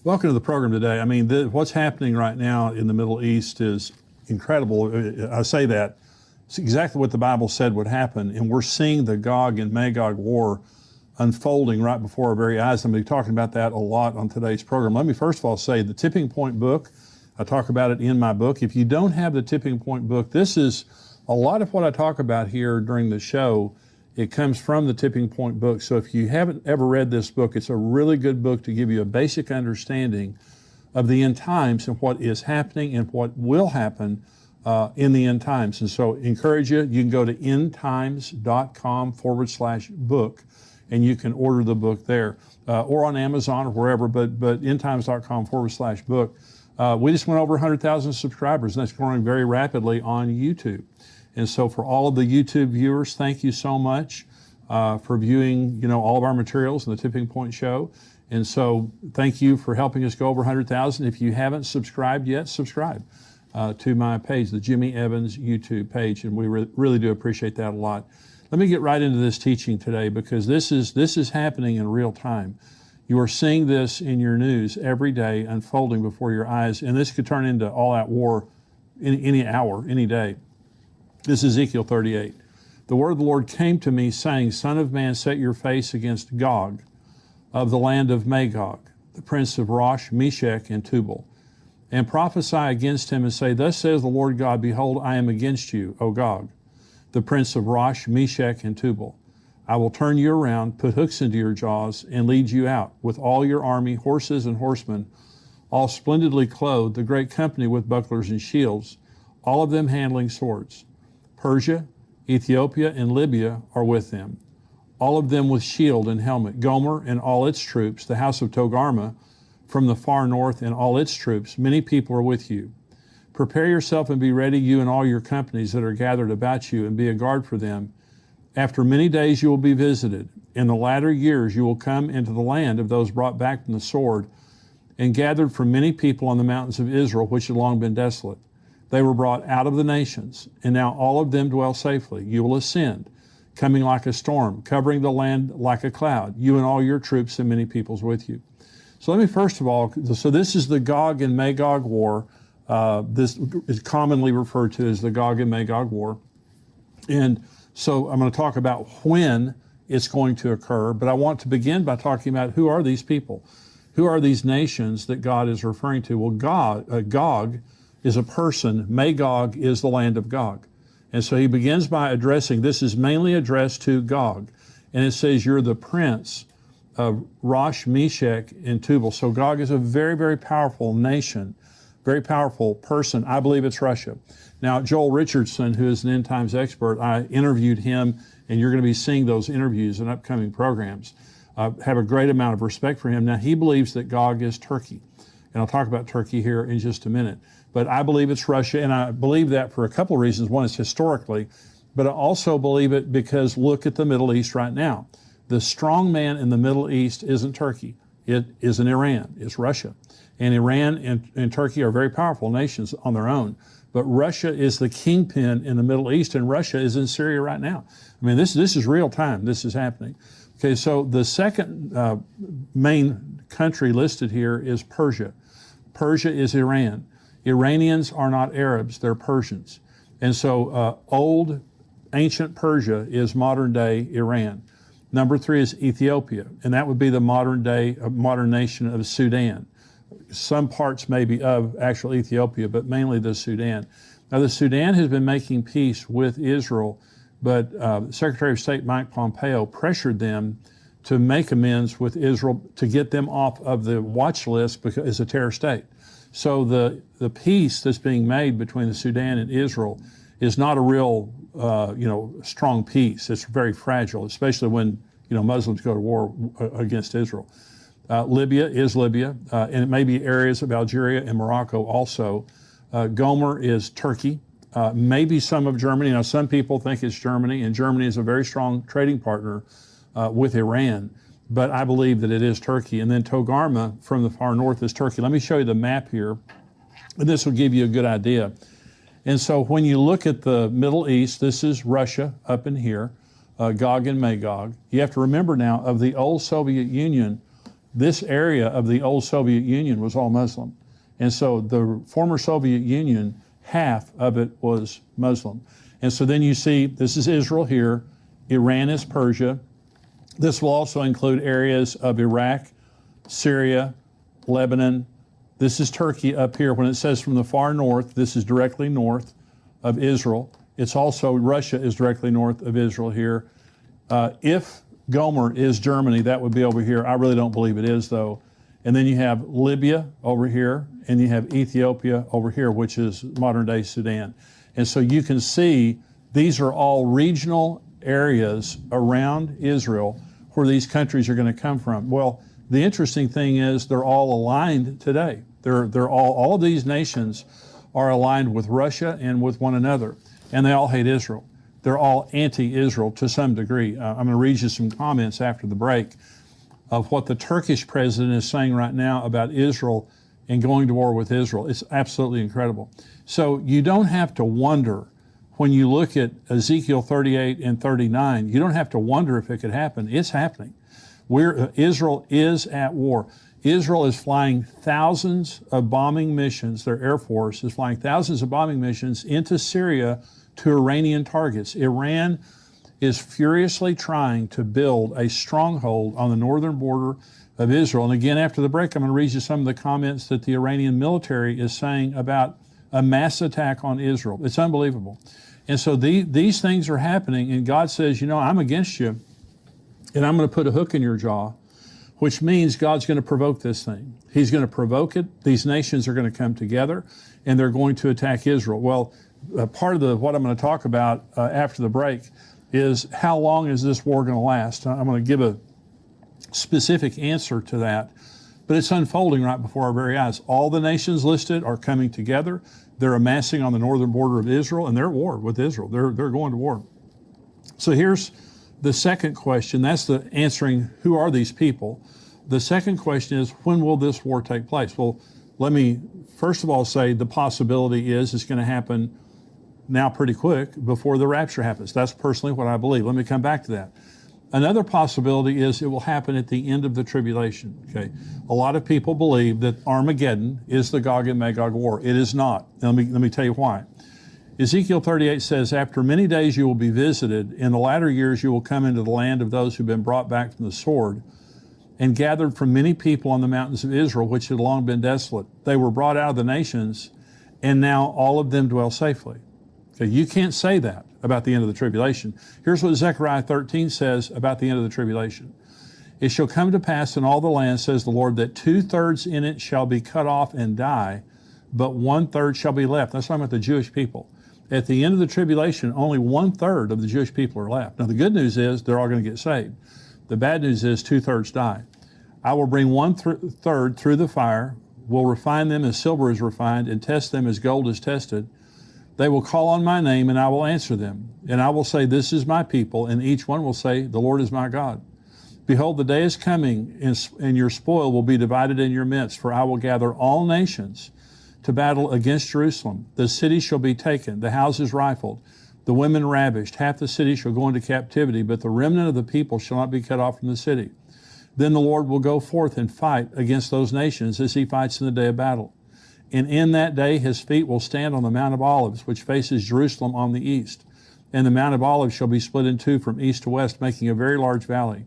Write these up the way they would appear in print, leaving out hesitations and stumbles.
Welcome to the program today. I mean, what's happening right now in the Middle East is incredible. I say that. It's exactly what the Bible said would happen, and we're seeing the Gog and Magog war unfolding right before our very eyes. I'm going to be talking about that a lot on today's program. Let me first of all say the Tipping Point book, I talk about it in my book. If you don't have the Tipping Point book, this is a lot of what I talk about here during the show. It comes from the Tipping Point book. So if you haven't ever read this book, it's a really good book to give you a basic understanding of the end times and what is happening and what will happen in the end times. And so encourage you, you can go to endtimes.com/book and you can order the book there or on Amazon or wherever, but endtimes.com/book. We just went over 100,000 subscribers, and that's growing very rapidly on YouTube. And so for all of the YouTube viewers, thank you so much for viewing, all of our materials in the Tipping Point Show. And so thank you for helping us go over 100,000. If you haven't subscribed yet, subscribe to my page, the Jimmy Evans YouTube page, and we really do appreciate that a lot. Let me get right into this teaching today, because this is happening in real time. You are seeing this in your news every day unfolding before your eyes, and this could turn into all-out war any hour, any day. This is Ezekiel 38. The word of the Lord came to me, saying, Son of man, set your face against Gog of the land of Magog, the prince of Rosh, Meshech, and Tubal, and prophesy against him and say, Thus says the Lord God, Behold, I am against you, O Gog, the prince of Rosh, Meshech, and Tubal. I will turn you around, put hooks into your jaws, and lead you out with all your army, horses and horsemen, all splendidly clothed, the great company with bucklers and shields, all of them handling swords. Persia, Ethiopia, and Libya are with them, all of them with shield and helmet. Gomer and all its troops, the house of Togarmah from the far north and all its troops, many people are with you. Prepare yourself and be ready, you and all your companies that are gathered about you, and be a guard for them. After many days you will be visited. In the latter years you will come into the land of those brought back from the sword, and gathered from many people on the mountains of Israel, which had long been desolate. They were brought out of the nations, and now all of them dwell safely. You will ascend, coming like a storm, covering the land like a cloud, you and all your troops and many peoples with you. So let me first of all, this is the Gog and Magog war. This is commonly referred to as the Gog and Magog war. And so I'm going to talk about when it's going to occur, but I want to begin by talking about who are these people? Who are these nations that God is referring to? Well, Gog is a person. Magog is the land of Gog. And so he begins by addressing, this is mainly addressed to Gog. And it says, you're the prince of Rosh, Meshech, and Tubal. So Gog is a very, very powerful nation, very powerful person. I believe it's Russia. Now, Joel Richardson, who is an end times expert, I interviewed him, and you're going to be seeing those interviews in upcoming programs. I have a great amount of respect for him. Now, he believes that Gog is Turkey. And I'll talk about Turkey here in just a minute. But I believe it's Russia, and I believe that for a couple of reasons. One is historically, but I also believe it because look at the Middle East right now. The strong man in the Middle East isn't Turkey. It isn't Iran. It's Russia. And Iran and Turkey are very powerful nations on their own. But Russia is the kingpin in the Middle East, and Russia is in Syria right now. I mean, this is real time. This is happening. Okay, so the second main country listed here is Persia. Persia is Iran. Iranians are not Arabs, they're Persians. And so old, ancient Persia is modern day Iran. Number 3 is Ethiopia, and that would be the modern nation of Sudan. Some parts maybe of actual Ethiopia, but mainly the Sudan. Now the Sudan has been making peace with Israel, but Secretary of State Mike Pompeo pressured them to make amends with Israel to get them off of the watch list because it's a terror state. So the peace that's being made between the Sudan and Israel is not a real, strong peace. It's very fragile, especially when, Muslims go to war against Israel. Libya is Libya, and it may be areas of Algeria and Morocco also. Gomer is Turkey, maybe some of Germany. Now, some people think it's Germany, and Germany is a very strong trading partner with Iran. But I believe that it is Turkey. And then Togarmah from the far north is Turkey. Let me show you the map here, and this will give you a good idea. And so when you look at the Middle East, this is Russia up in here, Gog and Magog. You have to remember now, of the old Soviet Union, this area of the old Soviet Union was all Muslim. And so the former Soviet Union, half of it was Muslim. And so then you see, this is Israel here, Iran is Persia. This will also include areas of Iraq, Syria, Lebanon. This is Turkey up here. When it says from the far north, this is directly north of Israel. It's also, Russia is directly north of Israel here. If Gomer is Germany, that would be over here. I really don't believe it is, though. And then you have Libya over here, and you have Ethiopia over here, which is modern-day Sudan. And so you can see these are all regional areas around Israel where these countries are going to come from. Well, the interesting thing is they're all aligned today. They're all of these nations are aligned with Russia and with one another, and they all hate Israel. They're all anti-Israel to some degree. I'm going to read you some comments after the break of what the Turkish president is saying right now about Israel and going to war with Israel. It's absolutely incredible. So you don't have to wonder when you look at Ezekiel 38 and 39, you don't have to wonder if it could happen. It's happening. Israel is at war. Israel is flying thousands of bombing missions. Their Air Force is flying thousands of bombing missions into Syria to Iranian targets. Iran is furiously trying to build a stronghold on the northern border of Israel. And again, after the break, I'm going to read you some of the comments that the Iranian military is saying about a mass attack on Israel. It's unbelievable. And so these things are happening, and God says, you know, I'm against you, and I'm going to put a hook in your jaw, which means God's going to provoke this thing. He's going to provoke it. These nations are going to come together, and they're going to attack Israel. Well, part of what I'm going to talk about after the break is how long is this war going to last? I'm going to give a specific answer to that, but it's unfolding right before our very eyes. All the nations listed are coming together. They're amassing on the northern border of Israel, and they're at war with Israel. They're going to war. So here's the second question. That's the answering who are these people. The second question is, when will this war take place? Well, let me first of all say the possibility is it's going to happen now pretty quick before the rapture happens. That's personally what I believe. Let me come back to that. Another possibility is it will happen at the end of the tribulation. Okay, a lot of people believe that Armageddon is the Gog and Magog war. It is not. Let me tell you why. Ezekiel 38 says, after many days you will be visited. In the latter years you will come into the land of those who've been brought back from the sword and gathered from many people on the mountains of Israel, which had long been desolate. They were brought out of the nations, and now all of them dwell safely. Okay, you can't say that about the end of the tribulation. Here's what Zechariah 13 says about the end of the tribulation. It shall come to pass in all the land, says the Lord, that 2/3 in it shall be cut off and die, but 1/3 shall be left. That's talking about the Jewish people. At the end of the tribulation, only 1/3 of the Jewish people are left. Now, the good news is they're all going to get saved. The bad news is 2/3 die. I will bring 1/3 through the fire, will refine them as silver is refined, and test them as gold is tested. They will call on my name, and I will answer them. And I will say, this is my people, and each one will say, the Lord is my God. Behold, the day is coming, and your spoil will be divided in your midst, for I will gather all nations to battle against Jerusalem. The city shall be taken, the houses rifled, the women ravished. Half the city shall go into captivity, but the remnant of the people shall not be cut off from the city. Then the Lord will go forth and fight against those nations as he fights in the day of battle. And in that day his feet will stand on the Mount of Olives, which faces Jerusalem on the east. And the Mount of Olives shall be split in two from east to west, making a very large valley.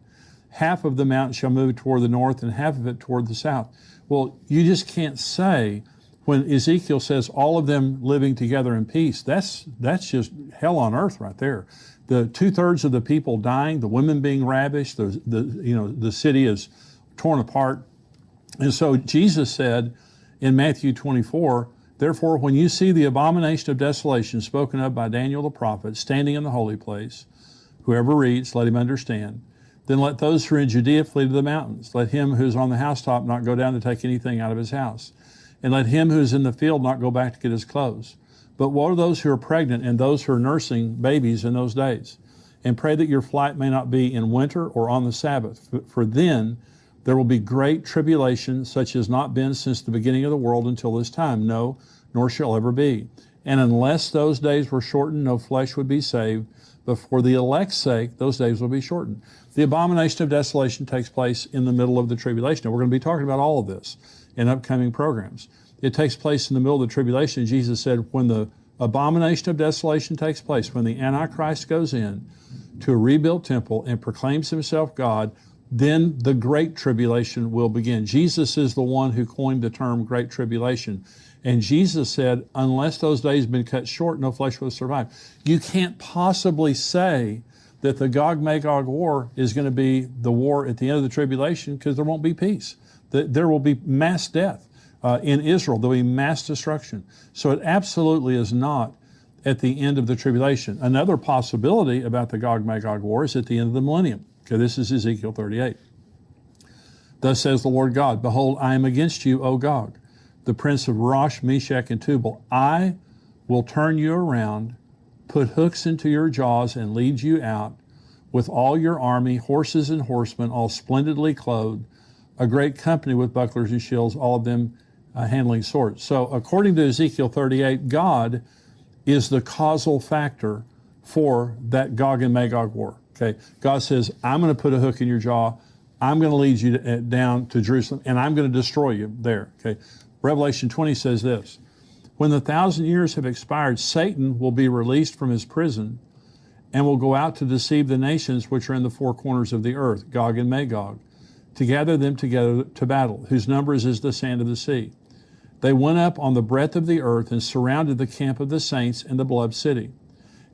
Half of the mountain shall move toward the north and half of it toward the south. Well, you just can't say, when Ezekiel says all of them living together in peace, that's just hell on earth right there. The 2/3 of the people dying, the women being ravished, the city is torn apart. And so Jesus said in Matthew 24, therefore, when you see the abomination of desolation spoken of by Daniel the prophet standing in the holy place, whoever reads, let him understand. Then let those who are in Judea flee to the mountains. Let him who is on the housetop not go down to take anything out of his house. And let him who is in the field not go back to get his clothes. But woe to those who are pregnant and those who are nursing babies in those days. And pray that your flight may not be in winter or on the Sabbath. For then there will be great tribulation, such as not been since the beginning of the world until this time, no, nor shall ever be. And unless those days were shortened, no flesh would be saved, but for the elect's sake, those days will be shortened. The abomination of desolation takes place in the middle of the tribulation. Now, we're going to be talking about all of this in upcoming programs. It takes place in the middle of the tribulation. Jesus said, when the abomination of desolation takes place, when the Antichrist goes in to a rebuilt temple and proclaims himself God, then the great tribulation will begin. Jesus is the one who coined the term great tribulation. And Jesus said, unless those days have been cut short, no flesh will survive. You can't possibly say that the Gog-Magog war is going to be the war at the end of the tribulation, because there won't be peace. There will be mass death. In Israel, there'll be mass destruction. So it absolutely is not at the end of the tribulation. Another possibility about the Gog-Magog war is at the end of the millennium. Okay, this is Ezekiel 38. Thus says the Lord God, behold, I am against you, O Gog, the prince of Rosh, Meshach, and Tubal. I will turn you around, put hooks into your jaws, and lead you out with all your army, horses and horsemen, all splendidly clothed, a great company with bucklers and shields, all of them handling swords. So according to Ezekiel 38, God is the causal factor for that Gog and Magog war. Okay, God says, I'm going to put a hook in your jaw, I'm going to lead you down to Jerusalem, and I'm going to destroy you there. Okay, Revelation 20 says this, when the 1,000 years have expired, Satan will be released from his prison and will go out to deceive the nations which are in the four corners of the earth, Gog and Magog, to gather them together to battle, whose numbers is the sand of the sea. They went up on the breadth of the earth and surrounded the camp of the saints and the beloved city.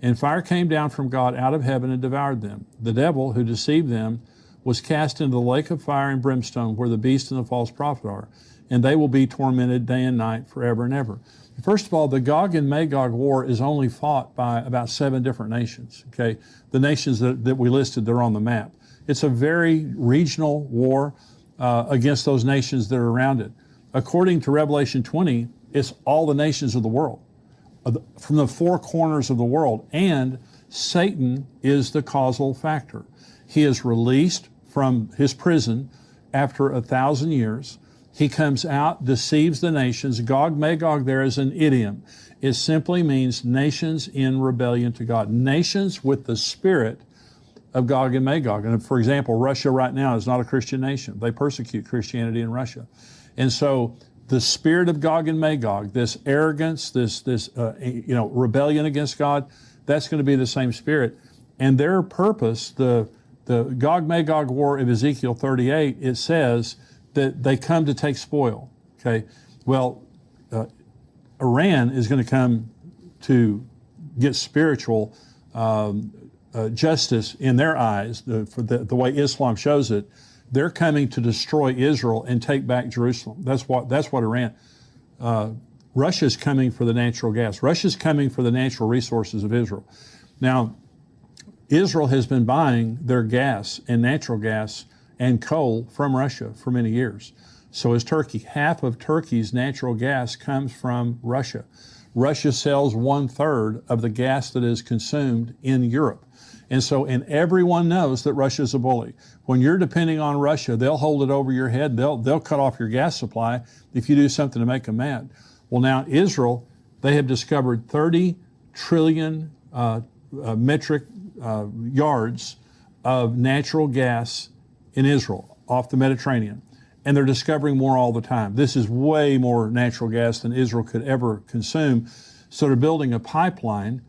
And fire came down from God out of heaven and devoured them. The devil who deceived them was cast into the lake of fire and brimstone, where the beast and the false prophet are, and they will be tormented day and night forever and ever. First of all, the Gog and Magog war is only fought by about 7 different nations. Okay, the nations that we listed, they're on the map. It's a very regional war against those nations that are around it. According to Revelation 20, it's all the nations of the world, from the 4 corners of the world, and Satan is the causal factor. He is released from his prison after 1,000 years. He comes out, deceives the nations. Gog, Magog there is an idiom. It simply means nations in rebellion to God. Nations with the spirit of Gog and Magog. And for example, Russia right now is not a Christian nation. They persecute Christianity in Russia. And so the spirit of Gog and Magog, this arrogance, this rebellion against God, that's going to be the same spirit. And their purpose, the Gog-Magog war of Ezekiel 38, it says that they come to take spoil. Okay, well, Iran is going to come to get spiritual justice in their eyes, for the way Islam shows it. They're coming to destroy Israel and take back Jerusalem. That's what Iran. Russia's coming for the natural gas. Russia's coming for the natural resources of Israel. Now, Israel has been buying their gas and natural gas and coal from Russia for many years. So is Turkey. Half of Turkey's natural gas comes from Russia. Russia sells 1/3 of the gas that is consumed in Europe. And everyone knows that Russia's a bully. When you're depending on Russia, they'll hold it over your head. They'll cut off your gas supply if you do something to make them mad. Well, now Israel, they have discovered 30 trillion metric yards of natural gas in Israel off the Mediterranean. And they're discovering more all the time. This is way more natural gas than Israel could ever consume. So they're building a pipeline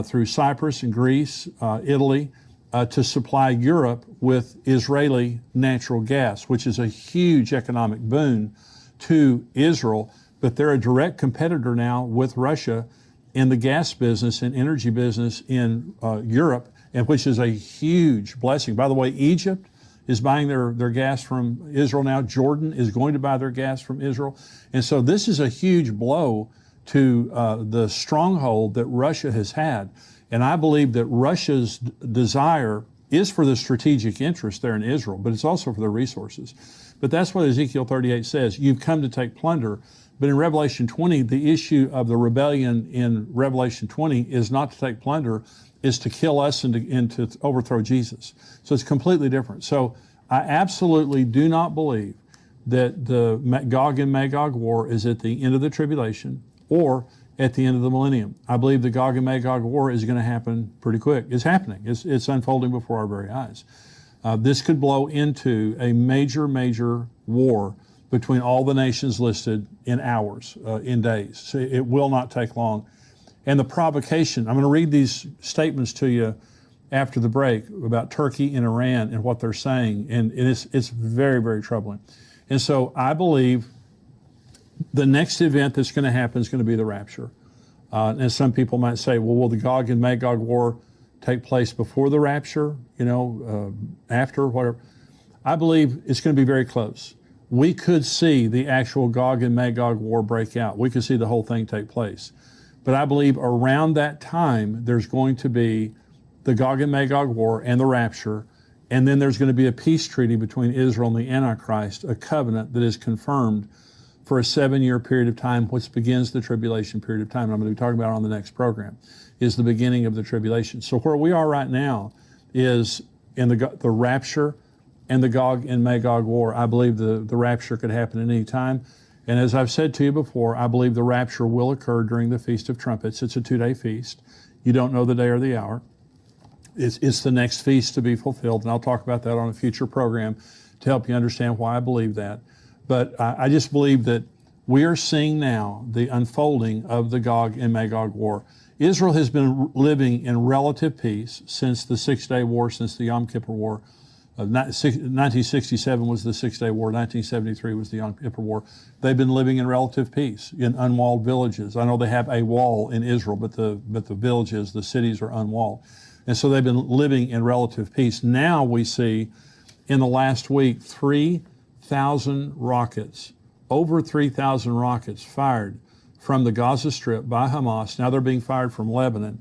through Cyprus and Greece, Italy, to supply Europe with Israeli natural gas, which is a huge economic boon to Israel. But they're a direct competitor now with Russia in the gas business and energy business in Europe, and which is a huge blessing. By the way, Egypt is buying their gas from Israel now. Jordan is going to buy their gas from Israel. And so this is a huge blow to the stronghold that Russia has had. And I believe that Russia's desire is for the strategic interest there in Israel, but it's also for the resources. But that's what Ezekiel 38 says. You've come to take plunder. But in Revelation 20, the issue of the rebellion in Revelation 20 is not to take plunder, is to kill us and to overthrow Jesus. So it's completely different. So I absolutely do not believe that the Gog and Magog war is at the end of the tribulation, or at the end of the millennium. I believe the Gog and Magog war is going to happen pretty quick. It's happening. It's unfolding before our very eyes. This could blow into a major, major war between all the nations listed in hours, in days. So it will not take long. And the provocation, I'm going to read these statements to you after the break about Turkey and Iran and what they're saying, and it's very, very troubling. And so I believe the next event that's going to happen is going to be the rapture. And some people might say, well, will the Gog and Magog war take place before the rapture, after, whatever? I believe it's going to be very close. We could see the actual Gog and Magog war break out. We could see the whole thing take place. But I believe around that time, there's going to be the Gog and Magog war and the rapture, and then there's going to be a peace treaty between Israel and the Antichrist, a covenant that is confirmed for a 7-year period of time, which begins the tribulation period of time. And I'm going to be talking about it on the next program, is the beginning of the tribulation. So where we are right now is in the rapture and the Gog and Magog war. I believe the rapture could happen at any time. And as I've said to you before, I believe the rapture will occur during the Feast of Trumpets. It's a 2-day feast. You don't know the day or the hour. It's the next feast to be fulfilled, and I'll talk about that on a future program to help you understand why I believe that. But I just believe that we are seeing now the unfolding of the Gog and Magog war. Israel has been living in relative peace since the 6-day war, since the Yom Kippur War. 1967 was the 6-day war. 1973 was the Yom Kippur War. They've been living in relative peace in unwalled villages. I know they have a wall in Israel, but the villages, the cities are unwalled. And so they've been living in relative peace. Now we see in the last week 3,000 rockets, over 3,000 rockets fired from the Gaza Strip by Hamas. Now they're being fired from Lebanon.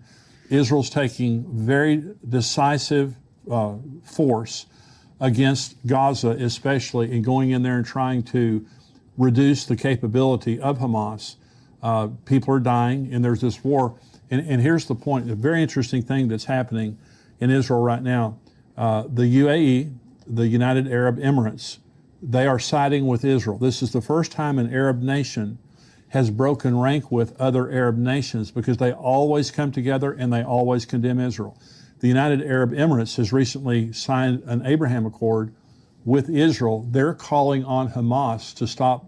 Israel's taking very decisive force against Gaza especially, and going in there and trying to reduce the capability of Hamas. People are dying, and there's this war. And here's the point, a very interesting thing that's happening in Israel right now. The UAE, the United Arab Emirates, they are siding with Israel. This is the first time an Arab nation has broken rank with other Arab nations, because they always come together and they always condemn Israel. The United Arab Emirates has recently signed an Abraham Accord with Israel. They're calling on Hamas to stop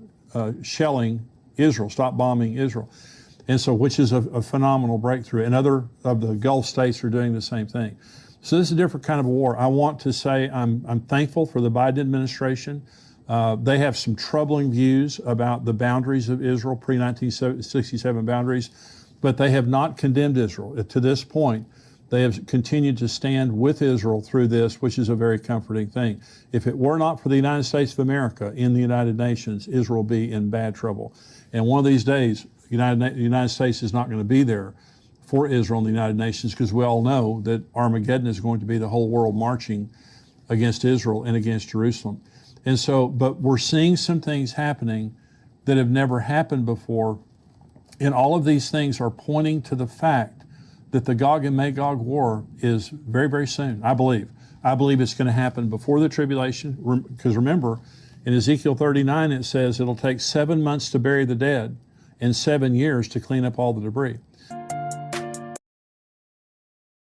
shelling Israel, stop bombing Israel. And so, which is a phenomenal breakthrough. And other of the Gulf states are doing the same thing. So this is a different kind of a war. I want to say I'm thankful for the Biden administration. They have some troubling views about the boundaries of Israel, pre-1967 boundaries, but they have not condemned Israel. To this point, they have continued to stand with Israel through this, which is a very comforting thing. If it were not for the United States of America in the United Nations, Israel would be in bad trouble. And one of these days, the United States is not going to be there for Israel in the United Nations, because we all know that Armageddon is going to be the whole world marching against Israel and against Jerusalem. And so, but we're seeing some things happening that have never happened before. And all of these things are pointing to the fact that the Gog and Magog war is very, very soon, I believe. I believe it's going to happen before the tribulation, because remember, in Ezekiel 39, it says it'll take 7 months to bury the dead and 7 years to clean up all the debris.